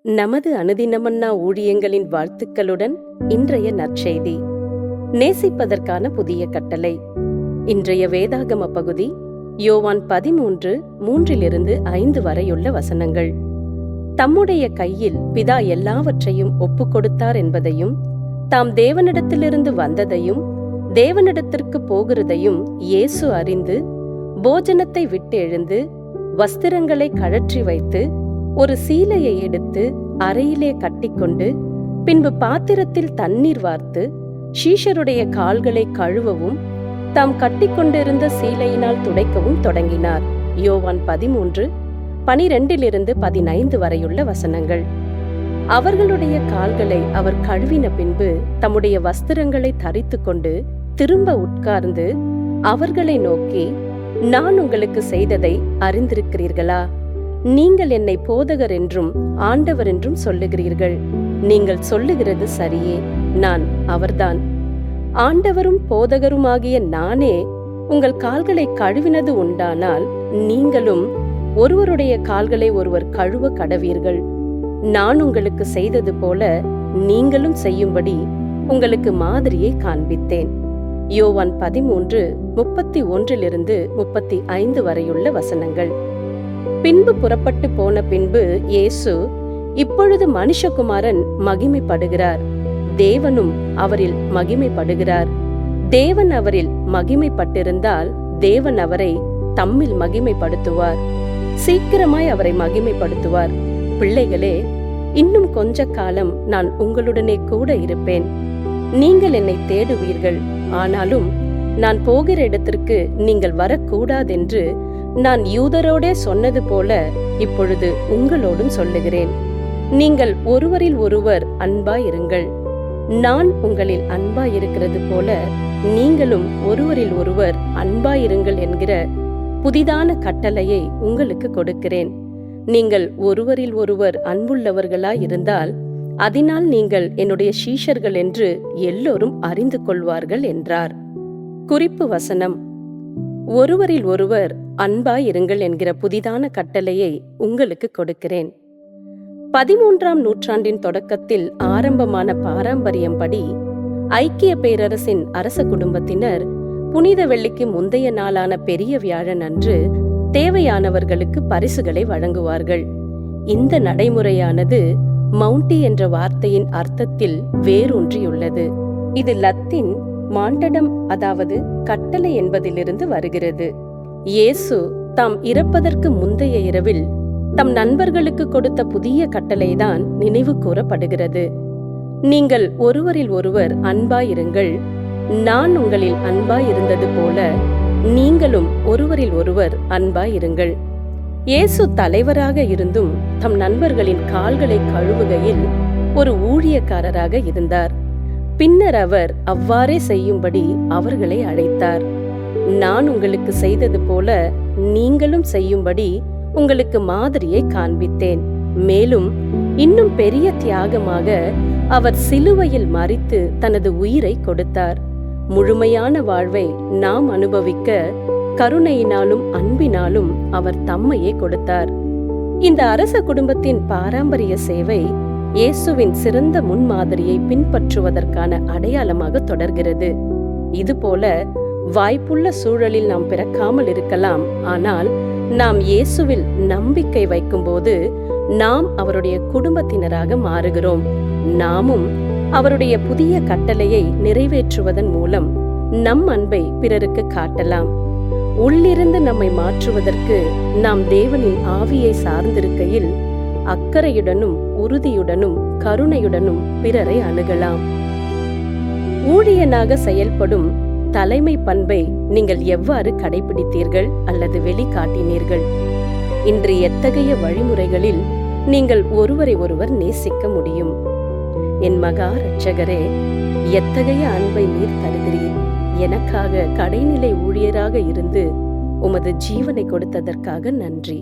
நமது அனுதினமன்னா ஊழியங்களின் வாழ்த்துக்களுடன் இன்றைய நற்செய்தி. நேசிப்பதற்கான புதிய கட்டளை. இன்றைய வேதாகம பகுதி யோவான் 13:3-5 வரையுள்ள வசனங்கள். தம்முடைய கையில் பிதா எல்லாவற்றையும் ஒப்புக் கொடுத்தார் என்பதையும், தாம் தேவனிடத்திலிருந்து வந்ததையும் தேவனிடத்திற்கு போகிறதையும் இயேசு அறிந்து, போஜனத்தை விட்டு எழுந்து வஸ்திரங்களை கழற்றி வைத்து ஒரு சீலையை எடுத்து அறையிலே கட்டிக்கொண்டு, பின்பு பாத்திரத்தில் தண்ணீர் வார்த்து சீஷருடைய கால்களை கழுவவும் தாம் கட்டிக்கொண்டிருந்த சீலையினால் துடைக்கவும் தொடங்கினார். யோவான் 13:12-15 வரையுள்ள வசனங்கள். அவர்களுடைய கால்களை அவர் கழுவின பின்பு தம்முடைய வஸ்திரங்களை தரித்து கொண்டு திரும்ப உட்கார்ந்து அவர்களை நோக்கி, நான் உங்களுக்கு செய்ததை அறிந்திருக்கிறீர்களா? நீங்கள் என்னை போதகர் என்றும் ஆண்டவர் என்றும் சொல்லுகிறீர்கள். நீங்கள் சொல்லுகிறது சரியே, நான் அவர்தான். ஆண்டவரும் போதகருமாகிய நானே உங்கள் கால்களை கழுவினது உண்டானால், நீங்களும் ஒருவருடைய கால்களை ஒருவர் கழுவ கடவீர்கள். நான் உங்களுக்கு செய்தது போல நீங்களும் செய்யும்படி உங்களுக்கு மாதிரியை காண்பித்தேன். யோவான் 13:31-35 வரையுள்ள வசனங்கள். பின்பு புறப்பட்டு போன பின்பு இயேசு, இப்பொழுது மனுஷகுமாரன் மகிமைப்படுகிறார், தேவனும் அவரில் மகிமைப்படுகிறார். தேவன் அவரில் மகிமைப்பட்டிருந்தால் தேவன் அவரை தம்மில் மகிமைப்படுத்துவார், சீக்கிரமாய் அவரை மகிமைப்படுத்துவார். பிள்ளைகளே, இன்னும் கொஞ்ச காலம் நான் உங்களுடனே கூட இருப்பேன். நீங்கள் என்னை தேடுவீர்கள். ஆனாலும் நான் போகிற இடத்திற்கு நீங்கள் வரக்கூடாதென்று நான் யூதரோடே சொன்னது போல இப்பொழுது உங்களோடும் சொல்லுகிறேன். நீங்கள் ஒருவரில் ஒருவர் அன்பாயிருங்கள். நான் உங்களில் அன்பாயிருக்கிறது போல நீங்களும் ஒருவரில் ஒருவர் அன்பாயிருங்கள் என்கிற புதிதான கட்டளையை உங்களுக்கு கொடுக்கிறேன். நீங்கள் ஒருவரில் ஒருவர் அன்புள்ளவர்களாயிருந்தால் அதனால் நீங்கள் என்னுடைய சீஷர்கள் என்று எல்லோரும் அறிந்து கொள்வார்கள் என்றார். குறிப்பு வசனம்: ஒருவரில் ஒருவர் அன்பாயிருங்கள் என்கிற புதிதான கட்டளையை உங்களுக்கு கொடுக்கிறேன். 13ஆம் நூற்றாண்டின் தொடக்கத்தில் ஆரம்பமான பாரம்பரியம்படி ஐக்கிய பேரரசின் அரச குடும்பத்தினர் புனித வெள்ளிக்கு முந்தைய நாளான பெரிய வியாழன் அன்று தேவையானவர்களுக்கு பரிசுகளை வழங்குவார்கள். இந்த நடைமுறையானது மவுண்டி என்ற வார்த்தையின் அர்த்தத்தில் வேரூன்றியுள்ளது. இது லத்தீன் மாண்டடம், அதாவது கட்டளை என்பதிலிருந்து வருகிறது. இயேசு தாம் இறப்பதற்கு முந்தைய இரவில் தம் நண்பர்களுக்கு கொடுத்த புதிய கட்டளைதான் நினைவு கூறப்படுகிறது. நீங்கள் ஒருவரில் ஒருவர் அன்பாயிருங்கள். நான் உங்களில் அன்பாயிருந்தது போல நீங்களும் ஒருவரில் ஒருவர் அன்பாயிருங்கள். இயேசு தலைவராக இருந்தும் தம் நண்பர்களின் கால்களை கழுவுகையில் ஒரு ஊழியக்காரராக இருந்தார். பின்னர் அவர் அவ்வாறே செய்யும்படி அவர்களை அழைத்தார். நான் உங்களுக்கு செய்தது போல நீங்களும் செய்யும்படி உங்களுக்கு மாதிரியை காண்பித்தேன். மேலும் இன்னும் பெரிய தியாகமாக அவர் சிலுவையில் மரித்து தனது உயிரை கொடுத்தார். முழுமையான வாழ்வை நாம் அனுபவிக்க கருணையினாலும் அன்பினாலும் அவர் தம்மையே கொடுத்தார். இந்த அரச குடும்பத்தின் பாரம்பரிய சேவை இயேசுவின் சிறந்த முன்மாதிரியை பின்பற்றுவதற்கான அடையாளமாக தொடர்கிறது. இதுபோல வாய்ப்புள்ள சூழலில் நாம் பிறக்காமல் இருக்கலாம். ஆனால் நாம் இயேசுவில் நம்பிக்கை வைக்கும்போது நாம் அவருடைய குடும்பத்தினராக மாறுகிறோம். நாமும் அவருடைய புதிய கட்டளையை நிறைவேற்றுவதன் மூலம் நம் அன்பை பிறருக்கு காட்டலாம். உள்ளிருந்து நம்மை மாற்றுவதற்கு நாம் தேவனின் ஆவியை சார்ந்திருக்கையில் அக்கறையுடனும் உறுதியுடனும் கருணையுடனும் பிறரை அணுகலாம். ஊழியனாக செயல்படும் தலைமை பண்பை நீங்கள் எவ்வாறு கடைபிடித்தீர்கள் அல்லது வெளிக்காட்டினீர்கள்? இன்று எத்தகைய வழிமுறைகளில் நீங்கள் ஒருவரை ஒருவர் நேசிக்க முடியும்? என் மகா இரட்சகரே, எத்தகைய அன்பை நீர் தருகிறீர்! எனக்காக கடைநிலை ஊழியராக இருந்து உமது ஜீவனை கொடுத்ததற்காக நன்றி.